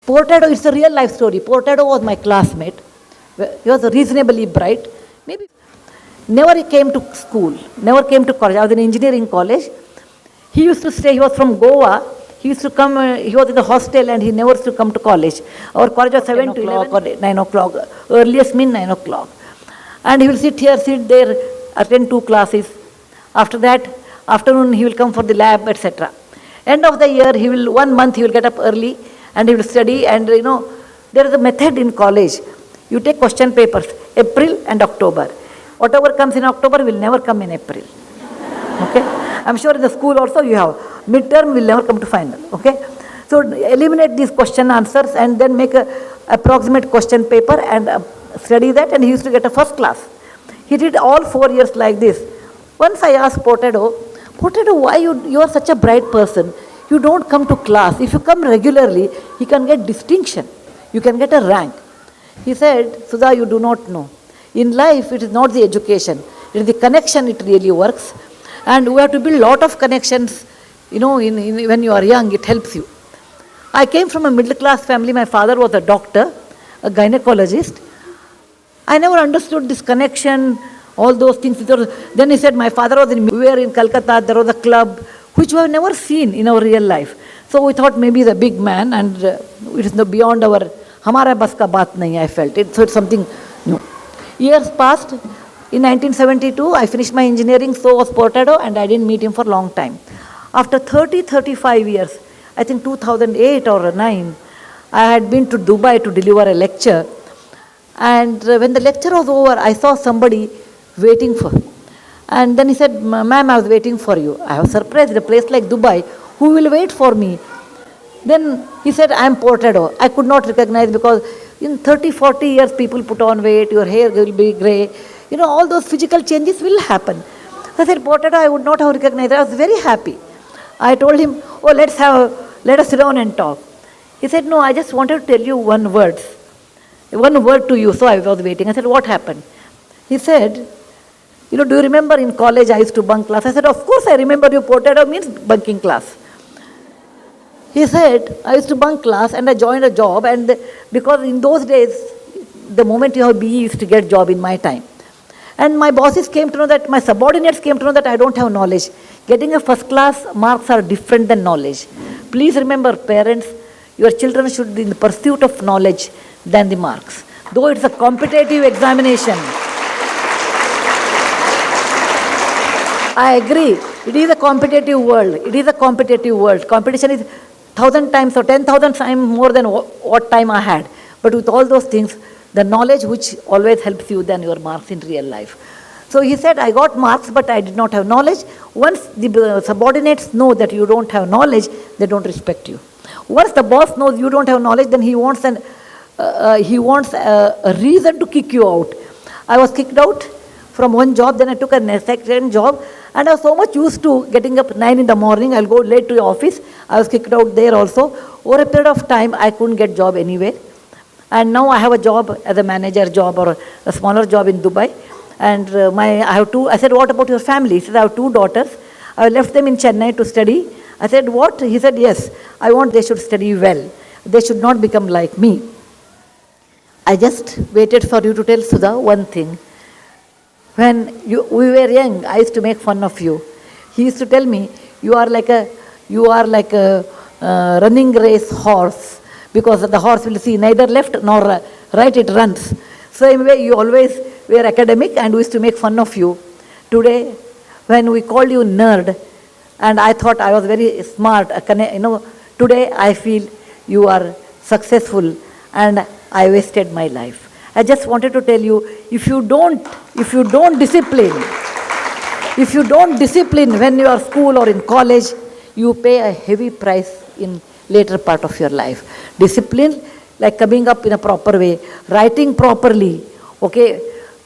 Pordato, it's a real life story. Pordato was my classmate. He was reasonably bright. Maybe never came to school, never came to college. I was in engineering college. He used to stay, he was from Goa. He used to come, he was in the hostel and he never used to come to college. Our college was 7 to 11 or 9 o'clock. Earliest mean 9 o'clock. And he will sit here, sit there, attend 2 classes. After that, afternoon he will come for the lab, etc. End of the year, 1 month he will get up early and he will study. And there is a method in college. You take question papers, April and October. Whatever comes in October will never come in April. Okay? I'm sure in the school also you have. Midterm will never come to final. Okay? So eliminate these question answers and then make a approximate question paper and study that, and he used to get a first class. He did all 4 years like this. Once I asked Pordato, why you are such a bright person? You don't come to class. If you come regularly, you can get distinction. You can get a rank. He said, Sudha, you do not know. In life, it is not the education. It is the connection it really works. And we have to build a lot of connections. When you are young, it helps you. I came from a middle class family. My father was a doctor, a gynecologist. I never understood this connection, all those things. Then he said, my father was we were in Calcutta, there was a club, which we have never seen in our real life. So we thought maybe he's a big man and it is beyond our, hamara bas ka baat nahi, I felt it. So it's something new. Years passed. In 1972, I finished my engineering, so was Pordato, and I didn't meet him for a long time. After 35 years, I think 2008 or 9, I had been to Dubai to deliver a lecture. And when the lecture was over, I saw somebody waiting for me. And then he said, ma'am, I was waiting for you. I was surprised, in a place like Dubai, who will wait for me? Then he said, I am Pordato. I could not recognize because in 30-40 years, people put on weight, your hair will be grey. All those physical changes will happen. So I said, Pordato, I would not have recognized. I was very happy. I told him, let us sit down and talk. He said, no, I just wanted to tell you one word to you. So I was waiting. I said, what happened? He said, do you remember in college I used to bunk class? I said, of course I remember you. Pordato means bunking class. He said, I used to bunk class and I joined a job, and because in those days, the moment you have BE, you used to get job in my time. And my bosses came to know that, my subordinates came to know that I don't have knowledge. Getting a first class marks are different than knowledge. Please remember, parents, your children should be in the pursuit of knowledge than the marks. Though it's a competitive examination. I agree. It is a competitive world. It is a competitive world. Competition is 1,000 times or 10,000 times more than what time I had. But with all those things, the knowledge which always helps you than your marks in real life. So he said, I got marks, but I did not have knowledge. Once the subordinates know that you don't have knowledge, they don't respect you. Once the boss knows you don't have knowledge, then he wants a reason to kick you out. I was kicked out from one job, then I took a second job, and I was so much used to getting up 9 in the morning, I'll go late to the office. I was kicked out there also. Over a period of time, I couldn't get job anywhere. And now I have a job as a manager job or a smaller job in Dubai. And I said, what about your family? He said, I have 2 daughters. I left them in Chennai to study. I said, what? He said, yes, I want they should study well. They should not become like me. I just waited for you to tell Sudha one thing. When we were young, I used to make fun of you. He used to tell me, you are like a running race horse, because the horse will see neither left nor right, it runs. Same way, you always were academic and we used to make fun of you. Today, when we called you nerd, and I thought I was very smart, today I feel you are successful and I wasted my life. I just wanted to tell you, if you don't discipline when you are school or in college, you pay a heavy price in later part of your life. Discipline, like coming up in a proper way, writing properly, okay,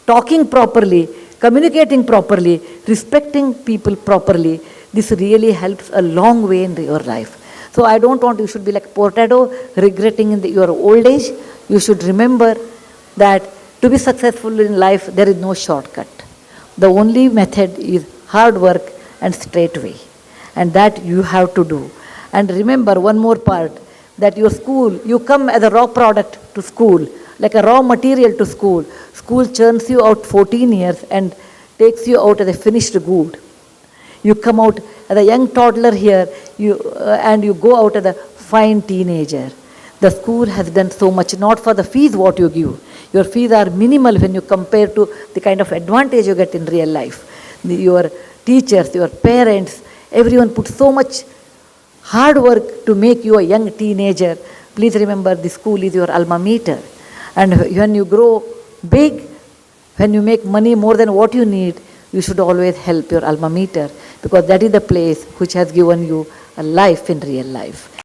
talking properly, communicating properly, respecting people properly. This really helps a long way in your life. So I don't want you should be like Pordato, regretting in your old age. You should remember that to be successful in life, there is no shortcut. The only method is hard work and straight way. And that you have to do. And remember one more part, that your school, you come as a raw product to school, like a raw material to school. School churns you out 14 years and takes you out as a finished good. You come out as a young toddler here, and you go out as a fine teenager. The school has done so much, not for the fees what you give. Your fees are minimal when you compare to the kind of advantage you get in real life. Your teachers, your parents, everyone puts so much hard work to make you a young teenager. Please remember, the school is your alma mater. And when you grow big, when you make money more than what you need, you should always help your alma mater, because that is the place which has given you a life in real life.